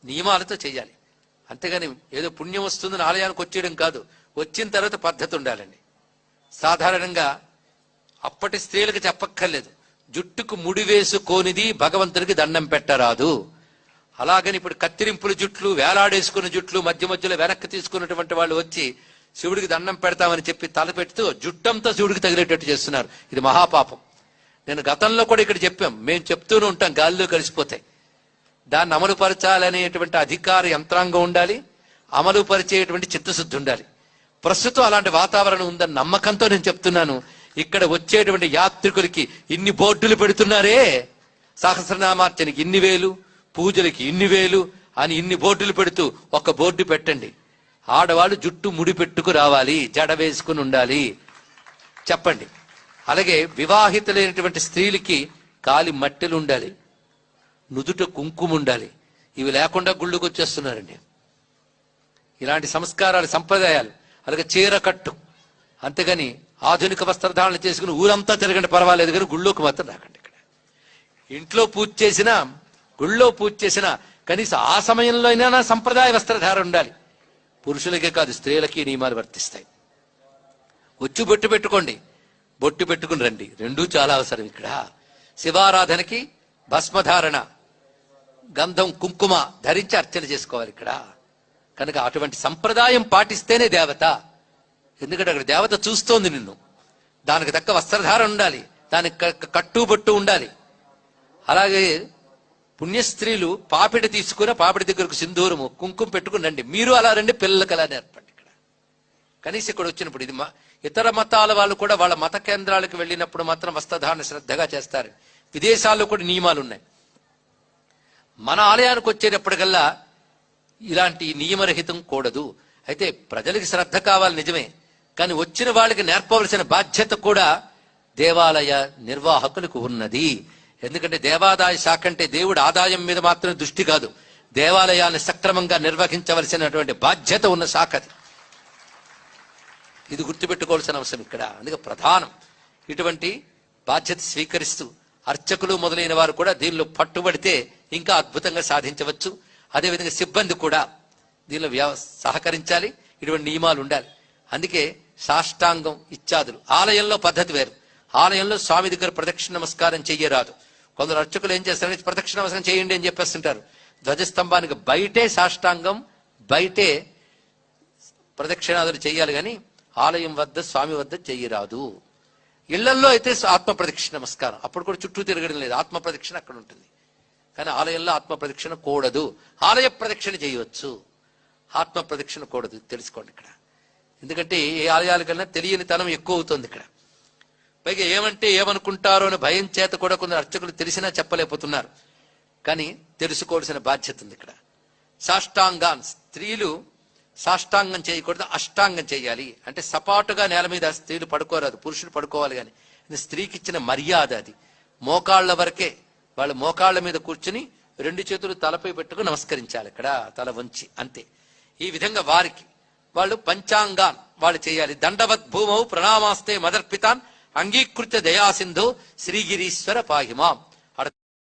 నియమాలతో చేయాలి. అంతేగాని ఏదో పుణ్యం వస్తుందని ఆలయానికి వచ్చేయడం కాదు. వచ్చిన తర్వాత పద్ధతి ఉండాలండి. సాధారణంగా అప్పటి స్త్రీలకు చెప్పక్కర్లేదు, జుట్టుకు ముడి వేసుకోనిది భగవంతుడికి దండం పెట్టరాదు. అలాగని ఇప్పుడు కత్తిరింపుల జుట్లు, వేలాడేసుకున్న జుట్లు, మధ్య మధ్యలో వెనక్కి తీసుకున్నటువంటి వాళ్ళు వచ్చి శివుడికి దండం పెడతామని చెప్పి తల పెడుతూ జుట్టంతా శివుడికి తగిలేటట్టు చేస్తున్నారు. ఇది మహాపాపం. నేను గతంలో కూడా ఇక్కడ చెప్పాం, మేము చెప్తూనే ఉంటాం, గాలిలో కలిసిపోతాయి. దాన్ని అమలు పరచాలనేటువంటి అధికార యంత్రాంగం ఉండాలి, అమలు పరిచేటువంటి చిత్తశుద్ధి ఉండాలి. ప్రస్తుతం అలాంటి వాతావరణం ఉందన్న నమ్మకంతో నేను చెప్తున్నాను. ఇక్కడ వచ్చేటువంటి యాత్రికులకి ఇన్ని బోర్డులు పెడుతున్నారే, సహస్రనామార్చనకి ఇన్ని వేలు, పూజలకి ఇన్ని వేలు అని ఇన్ని బోర్డులు పెడుతూ ఒక బోర్డు పెట్టండి, ఆడవాళ్ళు జుట్టు ముడి పెట్టుకు రావాలి, జడ వేసుకుని ఉండాలి చెప్పండి. అలాగే వివాహితులైనటువంటి స్త్రీలకి కాలి మట్టెలు ఉండాలి, నుదుట కుంకుమ ఉండాలి. ఇవి లేకుండా గుళ్ళకు వచ్చేస్తున్నారండి. ఇలాంటి సంస్కారాలు, సంప్రదాయాలు. అలాగే చీర కట్టు. అంతేగాని ఆధునిక వస్త్రధారణ చేసుకుని ఊరంతా తిరగండి, పర్వాలేదు, కానీ గుళ్ళోకి మాత్రం రాకండి. ఇక్కడ ఇంట్లో పూజ చేసినా, గుళ్ళో పూజ చేసినా కనీసం ఆ సమయంలో అయినా సంప్రదాయ వస్త్రధారణ ఉండాలి. పురుషులకే కాదు, స్త్రీలకి నియమాలు వర్తిస్తాయి. వచ్చి బొట్టు పెట్టుకోండి, బొట్టు పెట్టుకుని రండి, రెండూ చాలా అవసరం. ఇక్కడ శివారాధనకి భస్మధారణ, గంధం, కుంకుమ ధరించి అర్చన చేసుకోవాలి ఇక్కడ. కనుక అటువంటి సంప్రదాయం పాటిస్తేనే దేవత. ఎందుకంటే అక్కడ దేవత చూస్తోంది నిన్ను. దానికి తగ్గ వస్త్రధారణ ఉండాలి, దానికి కట్టుబొట్టు ఉండాలి. అలాగే పుణ్యస్త్రీలు పాపిడి తీసుకుని పాపిడి దగ్గరకు సింధూరము, కుంకుమ పెట్టుకుని రండి. మీరు అలా రండి, పిల్లలకి అలా నేర్పండి. ఇక్కడ కనీసం ఇక్కడ వచ్చినప్పుడు ఇది ఇతర మతాల వాళ్ళు కూడా వాళ్ళ మత కేంద్రాలకు వెళ్ళినప్పుడు మాత్రం వస్త్రధారణ శ్రద్ధగా చేస్తారు. విదేశాల్లో కూడా నియమాలు ఉన్నాయి. మన ఆలయానికి వచ్చేటప్పటికల్లా ఇలాంటి నియమరహితం కూడదు. అయితే ప్రజలకి శ్రద్ధ కావాలి నిజమే, కానీ వచ్చిన వాళ్ళకి నేర్పవలసిన బాధ్యత కూడా దేవాలయ నిర్వాహకులకు ఉన్నది. ఎందుకంటే దేవాదాయ శాఖ అంటే దేవుడి ఆదాయం మీద మాత్రమే దృష్టి కాదు, దేవాలయాన్ని సక్రమంగా నిర్వహించవలసినటువంటి బాధ్యత ఉన్న శాఖ అది. ఇది గుర్తుపెట్టుకోవాల్సిన అవసరం ఇక్కడ. అందుకే ప్రధానం. ఇటువంటి బాధ్యత స్వీకరిస్తూ అర్చకులు మొదలైన వారు కూడా దీనిలో పట్టుబడితే ఇంకా అద్భుతంగా సాధించవచ్చు. అదేవిధంగా సిబ్బంది కూడా దీనిలో సహకరించాలి. ఇటువంటి నియమాలు ఉండాలి. అందుకే సాష్టాంగం ఇత్యాదులు. ఆలయంలో పద్ధతి వేరు. ఆలయంలో స్వామి దగ్గర ప్రదక్షిణ నమస్కారం చెయ్యరాదు. కొందరు అర్చకులు ఏం చేస్తారంటే ప్రదక్షిణ నమస్కారం చేయండి అని చెప్పేస్తుంటారు. ధ్వజస్తంభానికి బయటే సాష్టాంగం, బయటే ప్రదక్షిణాదులు చెయ్యాలి, కానీ ఆలయం వద్ద, స్వామి వద్ద చెయ్యరాదు. ఇళ్లల్లో అయితే ఆత్మ ప్రదక్షిణ నమస్కారం, అప్పుడు కూడా చుట్టూ తిరగడం లేదు, ఆత్మ ప్రదక్షిణ అక్కడ ఉంటుంది. కానీ ఆలయంలో ఆత్మ ప్రదక్షిణ కూడదు. ఆలయ ప్రదక్షిణ చేయవచ్చు, ఆత్మ ప్రదక్షిణ కూడదు. తెలుసుకోండి ఇక్కడ. ఎందుకంటే ఏ ఆలయాలకన్నా తెలియని తనం ఎక్కువ అవుతుంది ఇక్కడ. పైగా ఏమంటే ఏమనుకుంటారో అని భయం చేత కూడా కొందరు అర్చకులు తెలిసినా చెప్పలేకపోతున్నారు. కానీ తెలుసుకోవాల్సిన బాధ్యత ఉంది ఇక్కడ. సాష్టాంగాన్, స్త్రీలు సాష్టాంగం చేయకూడదు, అష్టాంగం చేయాలి. అంటే సపాటుగా నేల మీద స్త్రీలు పడుకోరాదు, పురుషులు పడుకోవాలి. కానీ ఇది స్త్రీకి ఇచ్చిన మర్యాద. అది మోకాళ్ల వరకే, వాళ్ళు మోకాళ్ల మీద కూర్చుని రెండు చేతులు తలపై పెట్టుకుని నమస్కరించాలి ఇక్కడ, తల వంచి, అంతే. ఈ విధంగా వారికి వాళ్ళు పంచాంగాన్ వాళ్ళు చేయాలి. దండవత్ భూమౌ ప్రణామాస్తే మదర్పితాన్ అంగీకృత దయాసింధో శ్రీగిరీశ్వర పాహిమాం.